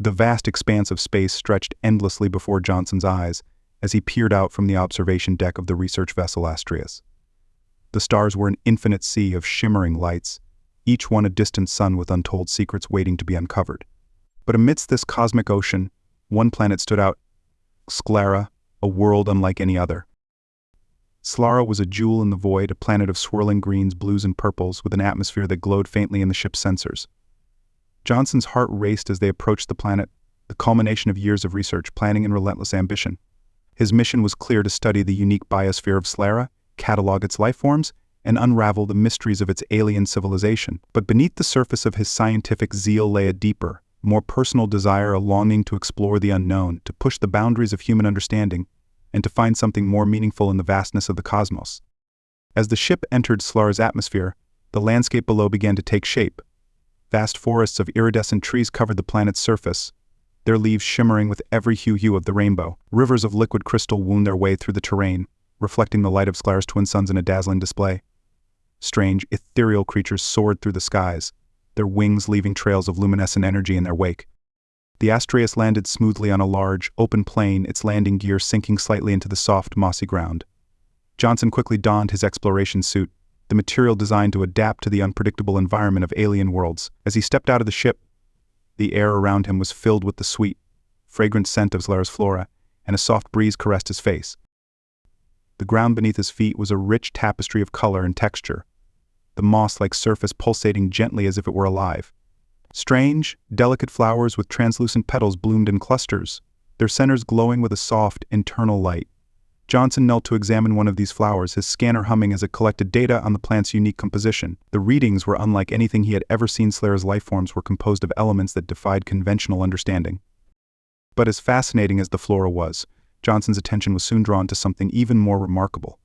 The vast expanse of space stretched endlessly before Johnson's eyes as he peered out from the observation deck of the research vessel Astrius. The stars were an infinite sea of shimmering lights, each one a distant sun with untold secrets waiting to be uncovered. But amidst this cosmic ocean, one planet stood out, Sclera, a world unlike any other. Sclera was a jewel in the void, a planet of swirling greens, blues, and purples, with an atmosphere that glowed faintly in the ship's sensors. Johnson's heart raced as they approached the planet, the culmination of years of research, planning, and relentless ambition. His mission was clear: to study the unique biosphere of Sclera, catalog its lifeforms, and unravel the mysteries of its alien civilization. But beneath the surface of his scientific zeal lay a deeper, more personal desire, a longing to explore the unknown, to push the boundaries of human understanding, and to find something more meaningful in the vastness of the cosmos. As the ship entered Sclera's atmosphere, the landscape below began to take shape. Vast forests of iridescent trees covered the planet's surface, their leaves shimmering with every hue of the rainbow. Rivers of liquid crystal wound their way through the terrain, reflecting the light of Sclera's twin suns in a dazzling display. Strange, ethereal creatures soared through the skies, their wings leaving trails of luminescent energy in their wake. The Astrius landed smoothly on a large, open plain, its landing gear sinking slightly into the soft, mossy ground. Johnson quickly donned his exploration suit, the material designed to adapt to the unpredictable environment of alien worlds. As he stepped out of the ship, the air around him was filled with the sweet, fragrant scent of Sclera's flora, and a soft breeze caressed his face. The ground beneath his feet was a rich tapestry of color and texture, the moss-like surface pulsating gently as if it were alive. Strange, delicate flowers with translucent petals bloomed in clusters, their centers glowing with a soft, internal light. Johnson knelt to examine one of these flowers, his scanner humming as it collected data on the plant's unique composition. The readings were unlike anything he had ever seen. Sclera's lifeforms were composed of elements that defied conventional understanding. But as fascinating as the flora was, Johnson's attention was soon drawn to something even more remarkable.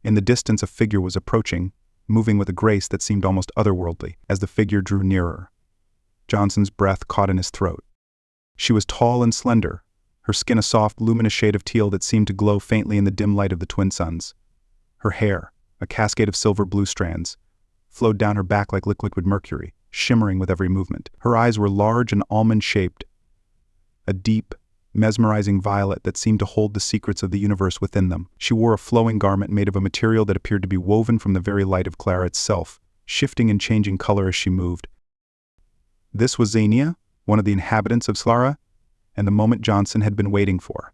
In the distance, a figure was approaching, moving with a grace that seemed almost otherworldly. As the figure drew nearer, Johnson's breath caught in his throat. She was tall and slender, her skin a soft, luminous shade of teal that seemed to glow faintly in the dim light of the twin suns. Her hair, a cascade of silver-blue strands, flowed down her back like liquid mercury, shimmering with every movement. Her eyes were large and almond-shaped, a deep, mesmerizing violet that seemed to hold the secrets of the universe within them. She wore a flowing garment made of a material that appeared to be woven from the very light of Sclera itself, shifting and changing color as she moved. This was Xenia, one of the inhabitants of Sclera, and the moment Johnson had been waiting for.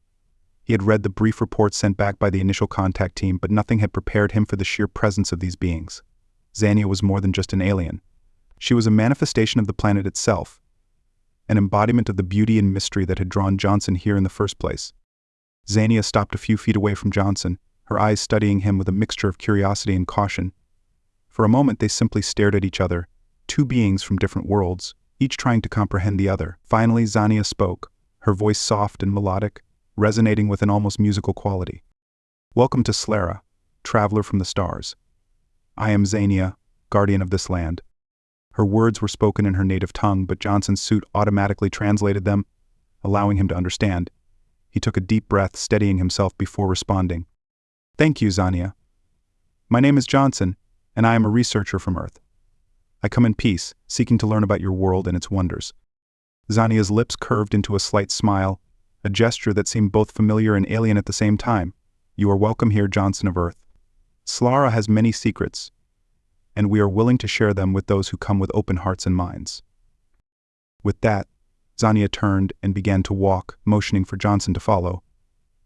He had read the brief reports sent back by the initial contact team, but nothing had prepared him for the sheer presence of these beings. Xenia was more than just an alien. She was a manifestation of the planet itself, an embodiment of the beauty and mystery that had drawn Johnson here in the first place. Xenia stopped a few feet away from Johnson, her eyes studying him with a mixture of curiosity and caution. For a moment they simply stared at each other, two beings from different worlds, each trying to comprehend the other. Finally, Xenia spoke, her voice soft and melodic, resonating with an almost musical quality. "Welcome to Sclera, traveler from the stars. I am Xenia, guardian of this land." Her words were spoken in her native tongue, but Johnson's suit automatically translated them, allowing him to understand. He took a deep breath, steadying himself before responding. "Thank you, Xenia. My name is Johnson, and I am a researcher from Earth. I come in peace, seeking to learn about your world and its wonders." Xenia's lips curved into a slight smile, a gesture that seemed both familiar and alien at the same time. "You are welcome here, Johnson of Earth. Sclera has many secrets, and we are willing to share them with those who come with open hearts and minds." With that, Xenia turned and began to walk, motioning for Johnson to follow.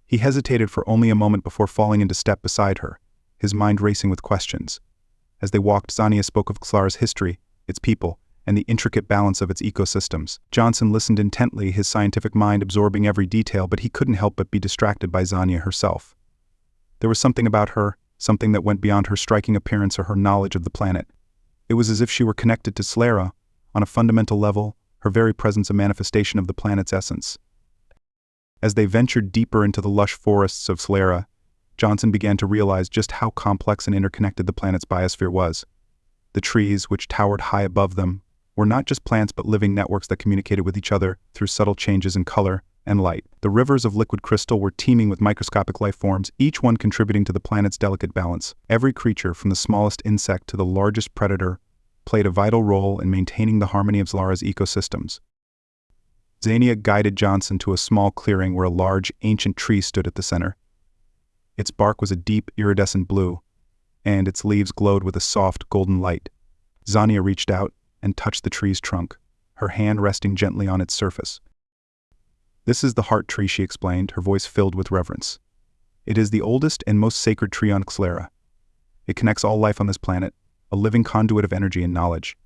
He hesitated for only a moment before falling into step beside her, his mind racing with questions. As they walked, Xenia spoke of Sclera's history, its people, and the intricate balance of its ecosystems. Johnson listened intently, his scientific mind absorbing every detail, but he couldn't help but be distracted by Xenia herself. There was something about her, something that went beyond her striking appearance or her knowledge of the planet. It was as if she were connected to Sclera, on a fundamental level, her very presence a manifestation of the planet's essence. As they ventured deeper into the lush forests of Sclera, Johnson began to realize just how complex and interconnected the planet's biosphere was. The trees, which towered high above them, were not just plants but living networks that communicated with each other through subtle changes in color and light. The rivers of liquid crystal were teeming with microscopic life forms, each one contributing to the planet's delicate balance. Every creature, from the smallest insect to the largest predator, played a vital role in maintaining the harmony of Sclera's ecosystems. Xania guided Johnson to a small clearing where a large, ancient tree stood at the center. Its bark was a deep, iridescent blue, and its leaves glowed with a soft, golden light. Xania reached out and touched the tree's trunk, her hand resting gently on its surface. "This is the heart tree," she explained, her voice filled with reverence. "It is the oldest and most sacred tree on Xlera. It connects all life on this planet, a living conduit of energy and knowledge."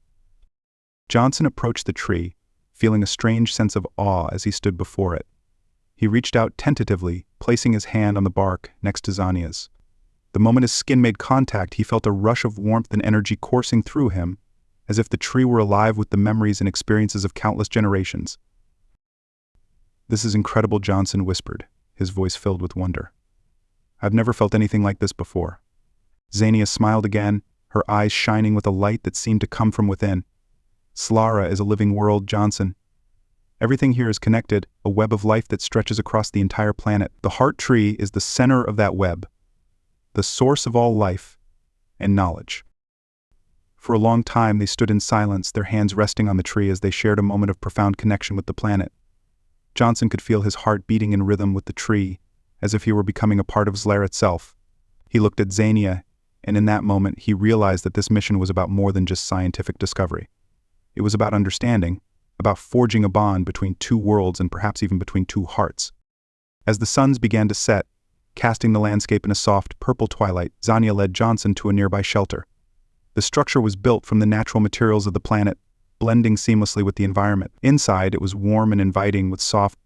Johnson approached the tree, feeling a strange sense of awe as he stood before it. He reached out tentatively, placing his hand on the bark next to Xania's. The moment his skin made contact, he felt a rush of warmth and energy coursing through him, as if the tree were alive with the memories and experiences of countless generations. "This is incredible," Johnson whispered, his voice filled with wonder. "I've never felt anything like this before." Xania smiled again, her eyes shining with a light that seemed to come from within. "Xlera is a living world, Johnson. Everything here is connected, a web of life that stretches across the entire planet. The heart tree is the center of that web, the source of all life and knowledge." For a long time they stood in silence, their hands resting on the tree as they shared a moment of profound connection with the planet. Johnson could feel his heart beating in rhythm with the tree, as if he were becoming a part of Xlera itself. He looked at Xania, and in that moment he realized that this mission was about more than just scientific discovery. It was about understanding, about forging a bond between two worlds and perhaps even between two hearts. As the suns began to set, casting the landscape in a soft, purple twilight, Xania led Johnson to a nearby shelter. The structure was built from the natural materials of the planet, blending seamlessly with the environment. Inside, it was warm and inviting with soft,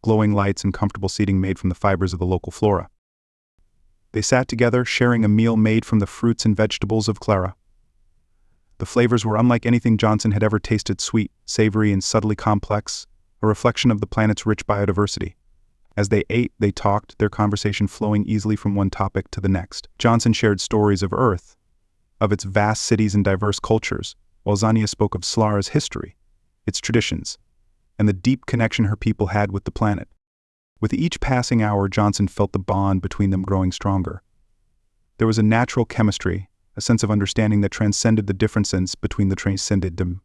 glowing lights and comfortable seating made from the fibers of the local flora. They sat together, sharing a meal made from the fruits and vegetables of Xlera. The flavors were unlike anything Johnson had ever tasted, sweet, savory, and subtly complex, a reflection of the planet's rich biodiversity. As they ate, they talked, their conversation flowing easily from one topic to the next. Johnson shared stories of Earth, of its vast cities and diverse cultures, while Xania spoke of Xlera's history, its traditions, and the deep connection her people had with the planet. With each passing hour, Johnson felt the bond between them growing stronger. There was a natural chemistry, a sense of understanding that transcended the differences between the transcended them.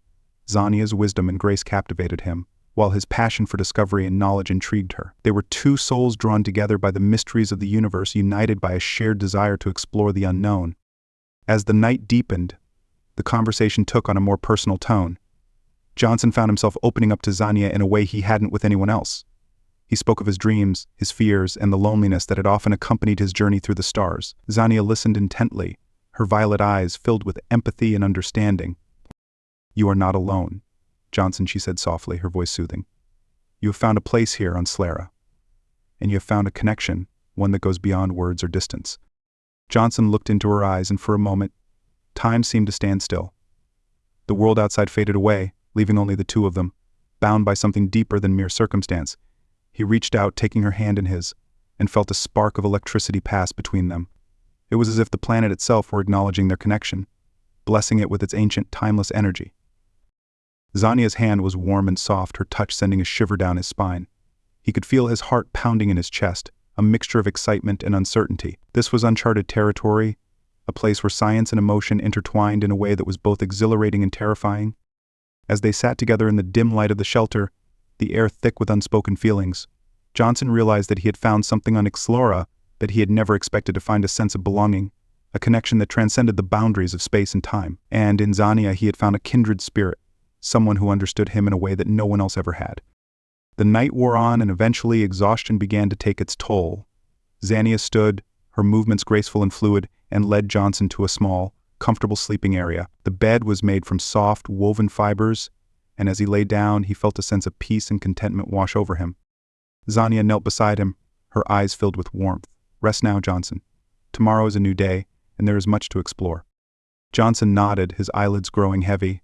Xania's wisdom and grace captivated him, while his passion for discovery and knowledge intrigued her. They were two souls drawn together by the mysteries of the universe, united by a shared desire to explore the unknown. As the night deepened, the conversation took on a more personal tone. Johnson found himself opening up to Xania in a way he hadn't with anyone else. He spoke of his dreams, his fears, and the loneliness that had often accompanied his journey through the stars. Xania listened intently, her violet eyes filled with empathy and understanding. "You are not alone, Johnson," she said softly, her voice soothing. "You have found a place here on Xlera, and you have found a connection, one that goes beyond words or distance." Johnson looked into her eyes, and for a moment, time seemed to stand still. The world outside faded away, leaving only the two of them, bound by something deeper than mere circumstance. He reached out, taking her hand in his, and felt a spark of electricity pass between them. It was as if the planet itself were acknowledging their connection, blessing it with its ancient, timeless energy. Xania's hand was warm and soft, her touch sending a shiver down his spine. He could feel his heart pounding in his chest, a mixture of excitement and uncertainty. This was uncharted territory, a place where science and emotion intertwined in a way that was both exhilarating and terrifying. As they sat together in the dim light of the shelter, the air thick with unspoken feelings, Johnson realized that he had found something on Xlera that he had never expected to find: a sense of belonging, a connection that transcended the boundaries of space and time. And in Xania he had found a kindred spirit, someone who understood him in a way that no one else ever had. The night wore on, and eventually exhaustion began to take its toll. Xania stood, her movements graceful and fluid, and led Johnson to a small, comfortable sleeping area. The bed was made from soft, woven fibers, and as he lay down, he felt a sense of peace and contentment wash over him. Xania knelt beside him, her eyes filled with warmth. "Rest now, Johnson. Tomorrow is a new day, and there is much to explore." Johnson nodded, his eyelids growing heavy.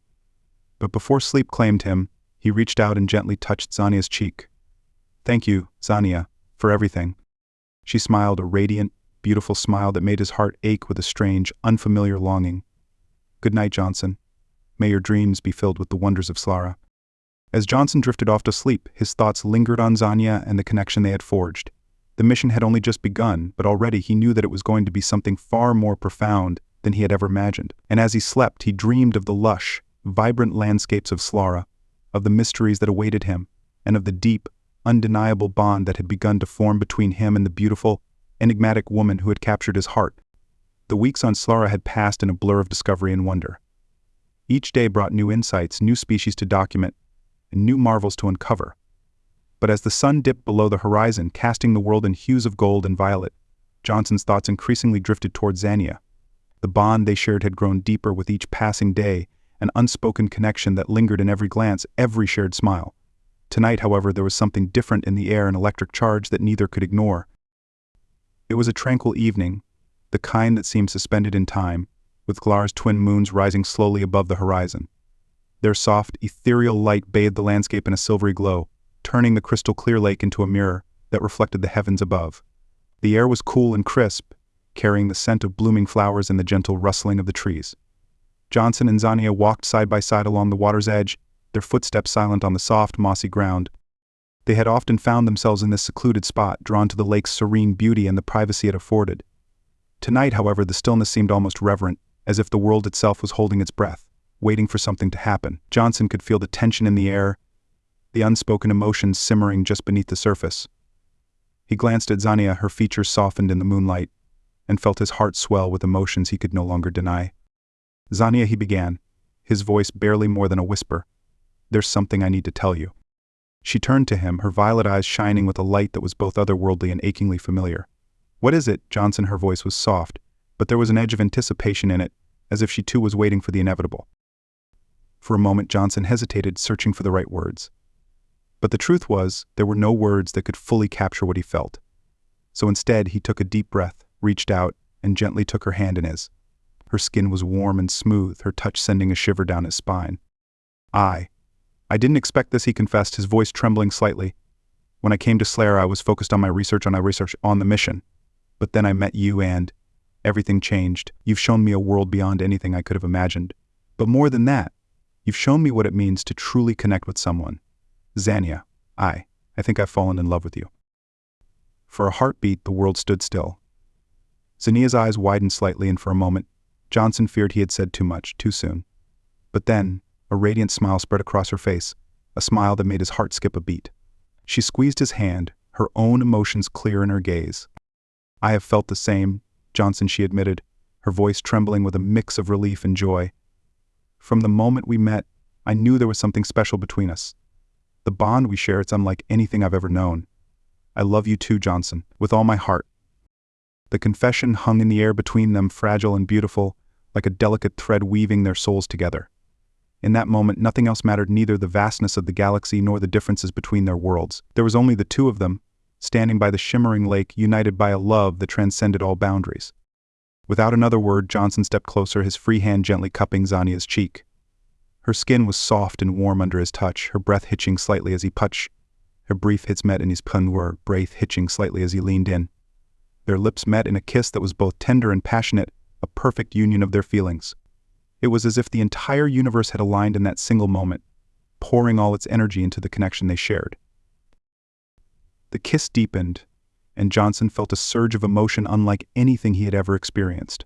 But before sleep claimed him, he reached out and gently touched Xania's cheek. "Thank you, Xania, for everything." She smiled, a radiant, beautiful smile that made his heart ache with a strange, unfamiliar longing. "Good night, Johnson. May your dreams be filled with the wonders of Xlera." As Johnson drifted off to sleep, his thoughts lingered on Xania and the connection they had forged. The mission had only just begun, but already he knew that it was going to be something far more profound than he had ever imagined. And as he slept, he dreamed of the lush, vibrant landscapes of Xlera, of the mysteries that awaited him, and of the deep, undeniable bond that had begun to form between him and the beautiful, enigmatic woman who had captured his heart. The weeks on Slara had passed in a blur of discovery and wonder. Each day brought new insights, new species to document, and new marvels to uncover. But as the sun dipped below the horizon, casting the world in hues of gold and violet, Johnson's thoughts increasingly drifted toward Xania. The bond they shared had grown deeper with each passing day, an unspoken connection that lingered in every glance, every shared smile. Tonight, however, there was something different in the air, an electric charge that neither could ignore. It was a tranquil evening, the kind that seemed suspended in time, with Glar's twin moons rising slowly above the horizon. Their soft, ethereal light bathed the landscape in a silvery glow, turning the crystal-clear lake into a mirror that reflected the heavens above. The air was cool and crisp, carrying the scent of blooming flowers and the gentle rustling of the trees. Johnson and Xania walked side by side along the water's edge, their footsteps silent on the soft, mossy ground. They had often found themselves in this secluded spot, drawn to the lake's serene beauty and the privacy it afforded. Tonight, however, the stillness seemed almost reverent, as if the world itself was holding its breath, waiting for something to happen. Johnson could feel the tension in the air, the unspoken emotions simmering just beneath the surface. He glanced at Xania, her features softened in the moonlight, and felt his heart swell with emotions he could no longer deny. "Xania," he began, his voice barely more than a whisper, "there's something I need to tell you." She turned to him, her violet eyes shining with a light that was both otherworldly and achingly familiar. "What is it?" Johnson. Her voice was soft, but there was an edge of anticipation in it, as if she too was waiting for the inevitable. For a moment Johnson hesitated, searching for the right words. But the truth was, there were no words that could fully capture what he felt. So instead, he took a deep breath, reached out, and gently took her hand in his. Her skin was warm and smooth, her touch sending a shiver down his spine. I didn't expect this," he confessed, his voice trembling slightly. "When I came to Slayer, I was focused on my research on the mission. But then I met you and everything changed. You've shown me a world beyond anything I could have imagined. But more than that, you've shown me what it means to truly connect with someone. Xania, I think I've fallen in love with you." For a heartbeat, the world stood still. Xania's eyes widened slightly, and for a moment, Johnson feared he had said too much, too soon. But then, a radiant smile spread across her face, a smile that made his heart skip a beat. She squeezed his hand, her own emotions clear in her gaze. "I have felt the same, Johnson," she admitted, her voice trembling with a mix of relief and joy. "From the moment we met, I knew there was something special between us. The bond we share, it's unlike anything I've ever known. I love you too, Johnson, with all my heart." The confession hung in the air between them, fragile and beautiful, like a delicate thread weaving their souls together. In that moment, nothing else mattered, neither the vastness of the galaxy nor the differences between their worlds. There was only the two of them, standing by the shimmering lake, united by a love that transcended all boundaries. Without another word, Johnson stepped closer, his free hand gently cupping Xania's cheek. Her skin was soft and warm under his touch, her breath hitching slightly as he touched. Her brief hits met in his punwar, breath hitching slightly as he leaned in. Their lips met in a kiss that was both tender and passionate, a perfect union of their feelings. It was as if the entire universe had aligned in that single moment, pouring all its energy into the connection they shared. The kiss deepened, and Johnson felt a surge of emotion unlike anything he had ever experienced.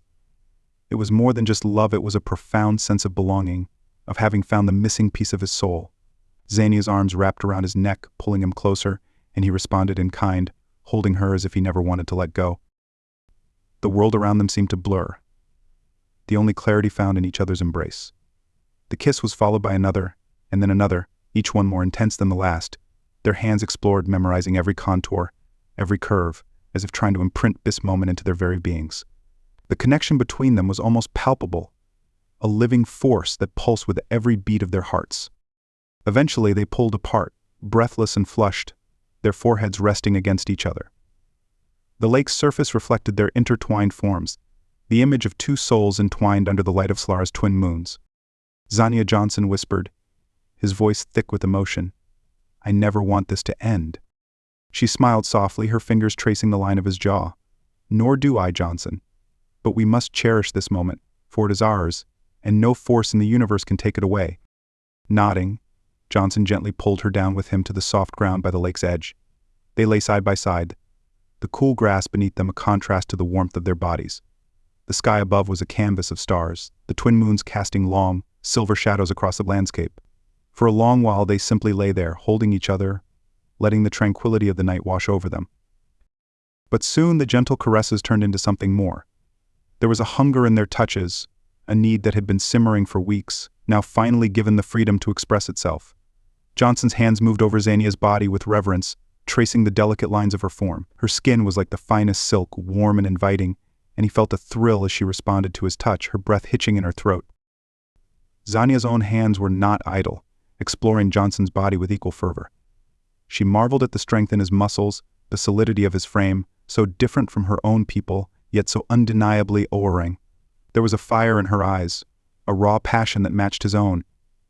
It was more than just love, it was a profound sense of belonging, of having found the missing piece of his soul. Xania's arms wrapped around his neck, pulling him closer, and he responded in kind, holding her as if he never wanted to let go. The world around them seemed to blur, the only clarity found in each other's embrace. The kiss was followed by another, and then another, each one more intense than the last. Their hands explored, memorizing every contour, every curve, as if trying to imprint this moment into their very beings. The connection between them was almost palpable, a living force that pulsed with every beat of their hearts. Eventually they pulled apart, breathless and flushed, their foreheads resting against each other. The lake's surface reflected their intertwined forms, the image of two souls entwined under the light of Slara's twin moons. Xania, Johnson whispered, his voice thick with emotion, "I never want this to end." She smiled softly, her fingers tracing the line of his jaw. "Nor do I, Johnson. But we must cherish this moment, for it is ours, and no force in the universe can take it away." Nodding, Johnson gently pulled her down with him to the soft ground by the lake's edge. They lay side by side, the cool grass beneath them a contrast to the warmth of their bodies. The sky above was a canvas of stars, the twin moons casting long, silver shadows across the landscape. For a long while they simply lay there, holding each other, letting the tranquility of the night wash over them. But soon the gentle caresses turned into something more. There was a hunger in their touches, a need that had been simmering for weeks, now finally given the freedom to express itself. Johnson's hands moved over Xania's body with reverence, tracing the delicate lines of her form. Her skin was like the finest silk, warm and inviting, and he felt a thrill as she responded to his touch, her breath hitching in her throat. Xania's own hands were not idle, exploring Johnson's body with equal fervor. She marveled at the strength in his muscles, the solidity of his frame, so different from her own people, yet so undeniably alluring. There was a fire in her eyes, a raw passion that matched his own,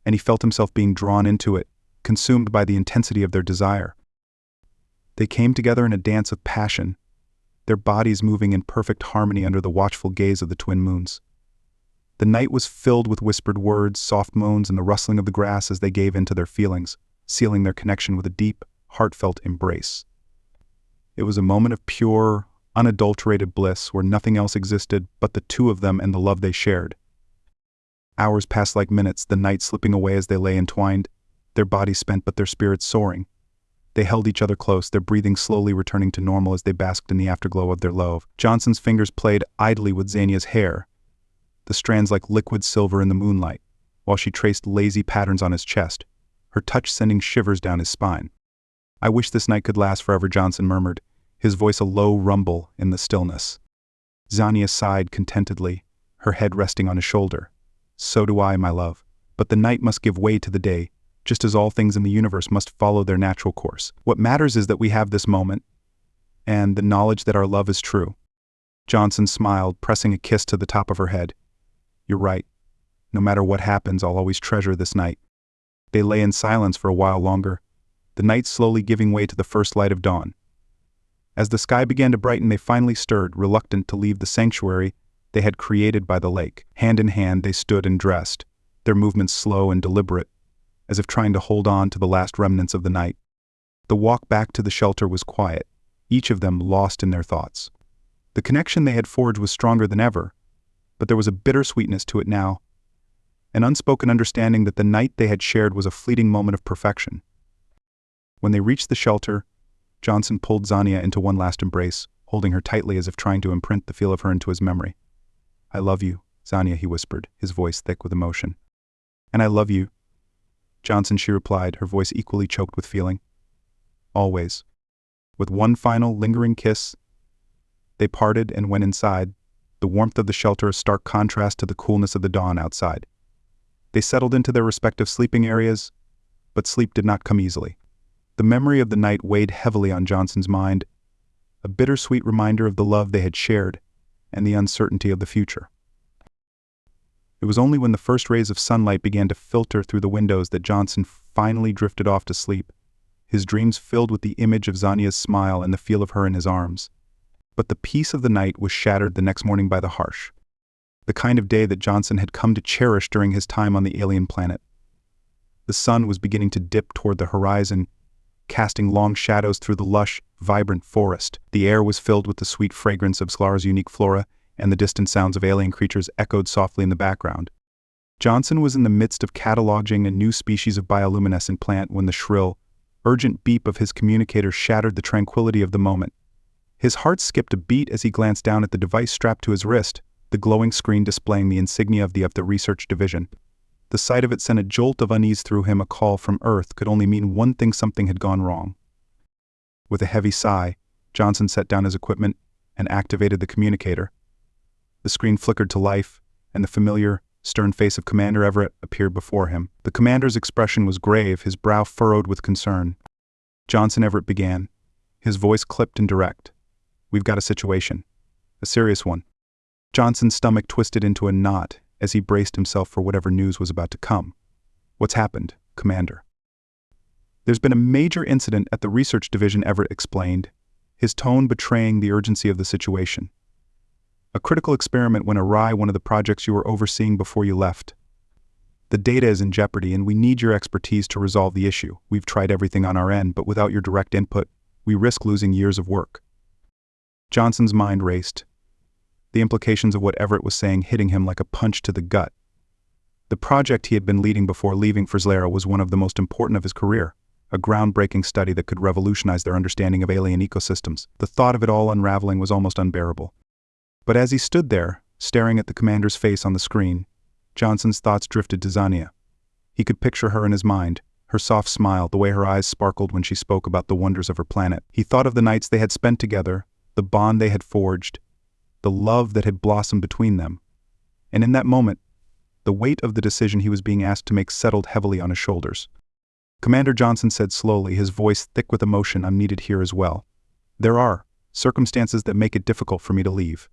and he felt himself being drawn into it, consumed by the intensity of their desire. They came together in a dance of passion, their bodies moving in perfect harmony under the watchful gaze of the twin moons. The night was filled with whispered words, soft moans, and the rustling of the grass as they gave in to their feelings, sealing their connection with a deep, heartfelt embrace. It was a moment of pure, unadulterated bliss where nothing else existed but the two of them and the love they shared. Hours passed like minutes, the night slipping away as they lay entwined, their bodies spent but their spirits soaring. They held each other close, their breathing slowly returning to normal as they basked in the afterglow of their love. Johnson's fingers played idly with Xania's hair, the strands like liquid silver in the moonlight, while she traced lazy patterns on his chest, her touch sending shivers down his spine. "I wish this night could last forever," Johnson murmured, his voice a low rumble in the stillness. Xania sighed contentedly, her head resting on his shoulder. "So do I, my love. But the night must give way to the day, just as all things in the universe must follow their natural course. What matters is that we have this moment, and the knowledge that our love is true." Johnson smiled, pressing a kiss to the top of her head. "You're right. No matter what happens, I'll always treasure this night." They lay in silence for a while longer, the night slowly giving way to the first light of dawn. As the sky began to brighten, they finally stirred, reluctant to leave the sanctuary they had created by the lake. Hand in hand, they stood and dressed, their movements slow and deliberate, as if trying to hold on to the last remnants of the night. The walk back to the shelter was quiet, each of them lost in their thoughts. The connection they had forged was stronger than ever, but there was a bittersweetness to it now, an unspoken understanding that the night they had shared was a fleeting moment of perfection. When they reached the shelter, Johnson pulled Xania into one last embrace, holding her tightly as if trying to imprint the feel of her into his memory. "I love you, Xania," he whispered, his voice thick with emotion. "And I love you, Johnson," she replied, her voice equally choked with feeling. "Always." With one final, lingering kiss, they parted and went inside, the warmth of the shelter a stark contrast to the coolness of the dawn outside. They settled into their respective sleeping areas, but sleep did not come easily. The memory of the night weighed heavily on Johnson's mind, a bittersweet reminder of the love they had shared and the uncertainty of the future. It was only when the first rays of sunlight began to filter through the windows that Johnson finally drifted off to sleep, his dreams filled with the image of Xania's smile and the feel of her in his arms. But the peace of the night was shattered the next morning by the harsh, the kind of day that Johnson had come to cherish during his time on the alien planet. The sun was beginning to dip toward the horizon, casting long shadows through the lush, vibrant forest. The air was filled with the sweet fragrance of Sklar's unique flora, and the distant sounds of alien creatures echoed softly in the background. Johnson was in the midst of cataloging a new species of bioluminescent plant when the shrill, urgent beep of his communicator shattered the tranquility of the moment. His heart skipped a beat as he glanced down at the device strapped to his wrist, the glowing screen displaying the insignia of the Research Division. The sight of it sent a jolt of unease through him. A call from Earth could only mean one thing: something had gone wrong. With a heavy sigh, Johnson set down his equipment and activated the communicator. The screen flickered to life, and the familiar, stern face of Commander Everett appeared before him. The commander's expression was grave, his brow furrowed with concern. "Johnson," Everett began, his voice clipped and direct. "We've got a situation. A serious one." Johnson's stomach twisted into a knot as he braced himself for whatever news was about to come. "What's happened, Commander?" "There's been a major incident at the Research Division," Everett explained, his tone betraying the urgency of the situation. "A critical experiment went awry, one of the projects you were overseeing before you left. The data is in jeopardy, and we need your expertise to resolve the issue. We've tried everything on our end, but without your direct input, we risk losing years of work." Johnson's mind raced, the implications of what Everett was saying hitting him like a punch to the gut. The project he had been leading before leaving for Zlara was one of the most important of his career. a groundbreaking study that could revolutionize their understanding of alien ecosystems. The thought of it all unraveling was almost unbearable. But as he stood there, staring at the commander's face on the screen, Johnson's thoughts drifted to Xania. He could picture her in his mind, her soft smile, the way her eyes sparkled when she spoke about the wonders of her planet. He thought of the nights they had spent together, the bond they had forged, the love that had blossomed between them. And in that moment, the weight of the decision he was being asked to make settled heavily on his shoulders. Commander Johnson said slowly, his voice thick with emotion. "I'm needed here as well. There are circumstances that make it difficult for me to leave."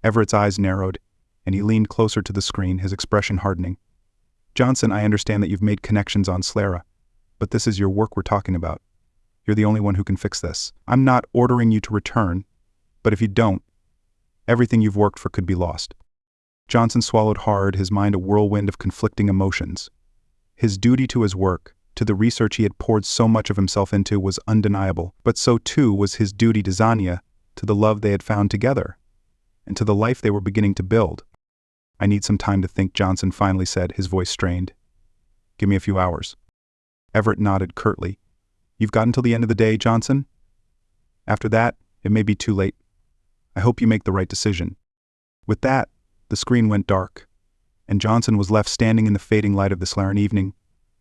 Everett's eyes narrowed, and he leaned closer to the screen, his expression hardening. "Johnson, I understand that you've made connections on Slara, but this is your work we're talking about. You're the only one who can fix this. I'm not ordering you to return, but if you don't, everything you've worked for could be lost." Johnson swallowed hard, his mind a whirlwind of conflicting emotions. His duty to his work, to the research he had poured so much of himself into, was undeniable, but so too was his duty to Xania, to the love they had found together, and to the life they were beginning to build. "I need some time to think," Johnson finally said, his voice strained. "Give me a few hours." Everett nodded curtly. "You've got until the end of the day, Johnson? After that, it may be too late. I hope you make the right decision." With that, the screen went dark, and Johnson was left standing in the fading light of the Slaran evening,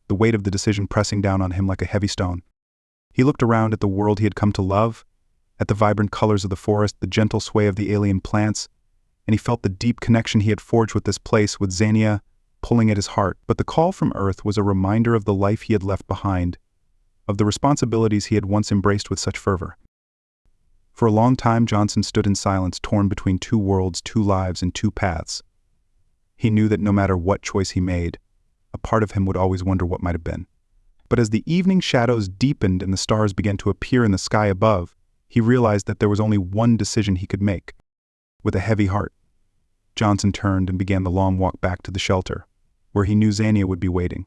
the weight of the decision pressing down on him like a heavy stone. He looked around at the world he had come to love, at the vibrant colors of the forest, the gentle sway of the alien plants, and he felt the deep connection he had forged with this place, with Xania pulling at his heart. But the call from Earth was a reminder of the life he had left behind, of the responsibilities he had once embraced with such fervor. For a long time, Johnson stood in silence, torn between two worlds, two lives, and two paths. He knew that no matter what choice he made, a part of him would always wonder what might have been. But as the evening shadows deepened and the stars began to appear in the sky above, he realized that there was only one decision he could make. With a heavy heart, Johnson turned and began the long walk back to the shelter, where he knew Xania would be waiting.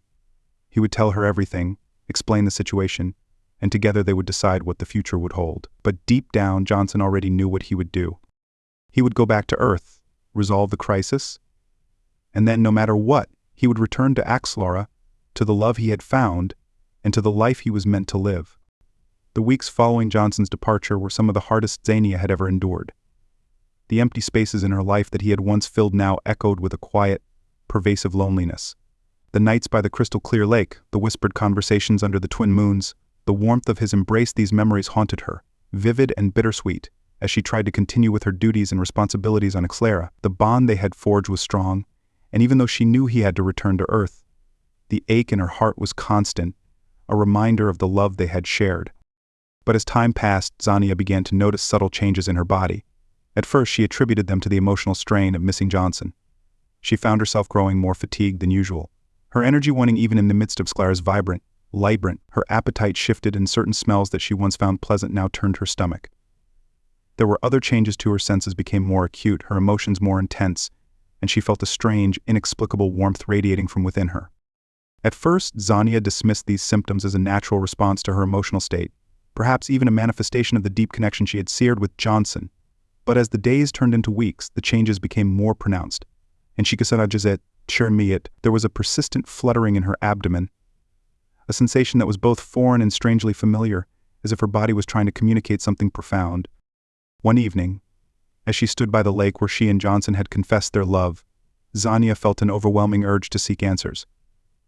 He would tell her everything, explain the situation, and together they would decide what the future would hold. But deep down, Johnson already knew what he would do. He would go back to Earth, resolve the crisis, and then, no matter what, he would return to Axlara, to the love he had found, and to the life he was meant to live. The weeks following Johnson's departure were some of the hardest Xania had ever endured. The empty spaces in her life that he had once filled now echoed with a quiet, pervasive loneliness. The nights by the crystal-clear lake, the whispered conversations under the twin moons, the warmth of his embrace, these memories haunted her, vivid and bittersweet, as she tried to continue with her duties and responsibilities on Axlara. The bond they had forged was strong, and even though she knew he had to return to Earth, the ache in her heart was constant, a reminder of the love they had shared. But as time passed, Xania began to notice subtle changes in her body. At first, she attributed them to the emotional strain of missing Johnson. She found herself growing more fatigued than usual, her energy waning even in the midst of Sklara's vibrant, her appetite shifted, and certain smells that she once found pleasant now turned her stomach. There were other changes too. Her senses became more acute, her emotions more intense, and she felt a strange, inexplicable warmth radiating from within her. At first, Xania dismissed these symptoms as a natural response to her emotional state, perhaps even a manifestation of the deep connection she had seared with Johnson. But as the days turned into weeks, the changes became more pronounced, and she could there was a persistent fluttering in her abdomen, a sensation that was both foreign and strangely familiar, as if her body was trying to communicate something profound. One evening, as she stood by the lake where she and Johnson had confessed their love, Xania felt an overwhelming urge to seek answers.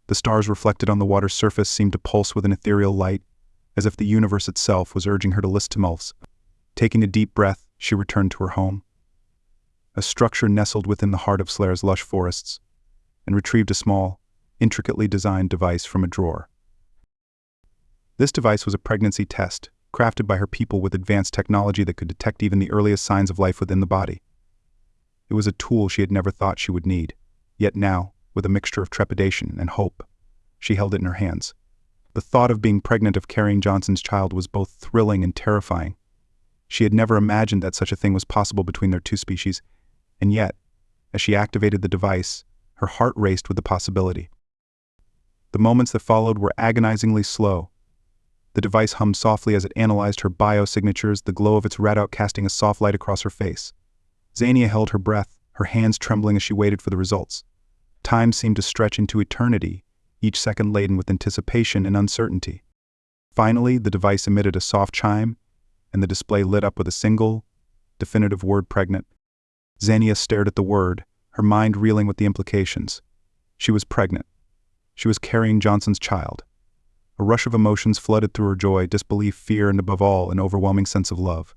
The stars reflected on the water's surface seemed to pulse with an ethereal light, as if the universe itself was urging her to listen to tumults. Taking a deep breath, she returned to her home, a structure nestled within the heart of Slara's lush forests, and retrieved a small, intricately designed device from a drawer. This device was a pregnancy test, crafted by her people with advanced technology that could detect even the earliest signs of life within the body. It was a tool she had never thought she would need, yet now, with a mixture of trepidation and hope, she held it in her hands. The thought of being pregnant, of carrying Johnson's child, was both thrilling and terrifying. She had never imagined that such a thing was possible between their two species, and yet, as she activated the device, her heart raced with the possibility. The moments that followed were agonizingly slow. The device hummed softly as it analyzed her biosignatures, the glow of its readout casting a soft light across her face. Xania held her breath, her hands trembling as she waited for the results. Time seemed to stretch into eternity, each second laden with anticipation and uncertainty. Finally, the device emitted a soft chime, and the display lit up with a single, definitive word: pregnant. Xania stared at the word, her mind reeling with the implications. She was pregnant. She was carrying Johnson's child. A rush of emotions flooded through her: joy, disbelief, fear, and above all, an overwhelming sense of love.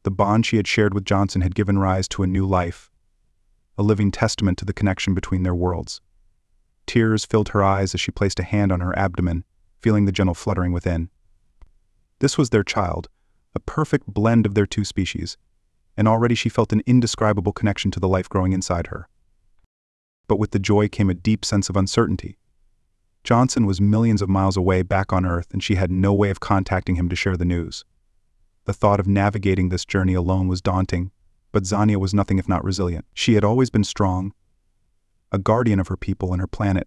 The bond she had shared with Johnson had given rise to a new life, a living testament to the connection between their worlds. Tears filled her eyes as she placed a hand on her abdomen, feeling the gentle fluttering within. This was their child, a perfect blend of their two species, and already she felt an indescribable connection to the life growing inside her. But with the joy came a deep sense of uncertainty. Johnson was millions of miles away back on Earth, and she had no way of contacting him to share the news. The thought of navigating this journey alone was daunting, but Xania was nothing if not resilient. She had always been strong, a guardian of her people and her planet,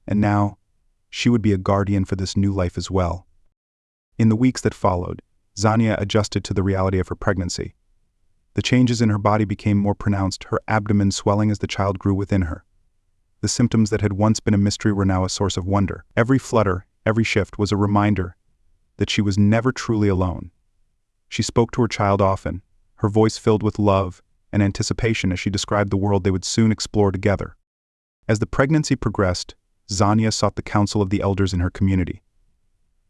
and now she would be a guardian for this new life as well. In the weeks that followed, Xania adjusted to the reality of her pregnancy. The changes in her body became more pronounced, her abdomen swelling as the child grew within her. The symptoms that had once been a mystery were now a source of wonder. Every flutter, every shift was a reminder that she was never truly alone. She spoke to her child often, her voice filled with love and anticipation as she described the world they would soon explore together. As the pregnancy progressed, Xania sought the counsel of the elders in her community.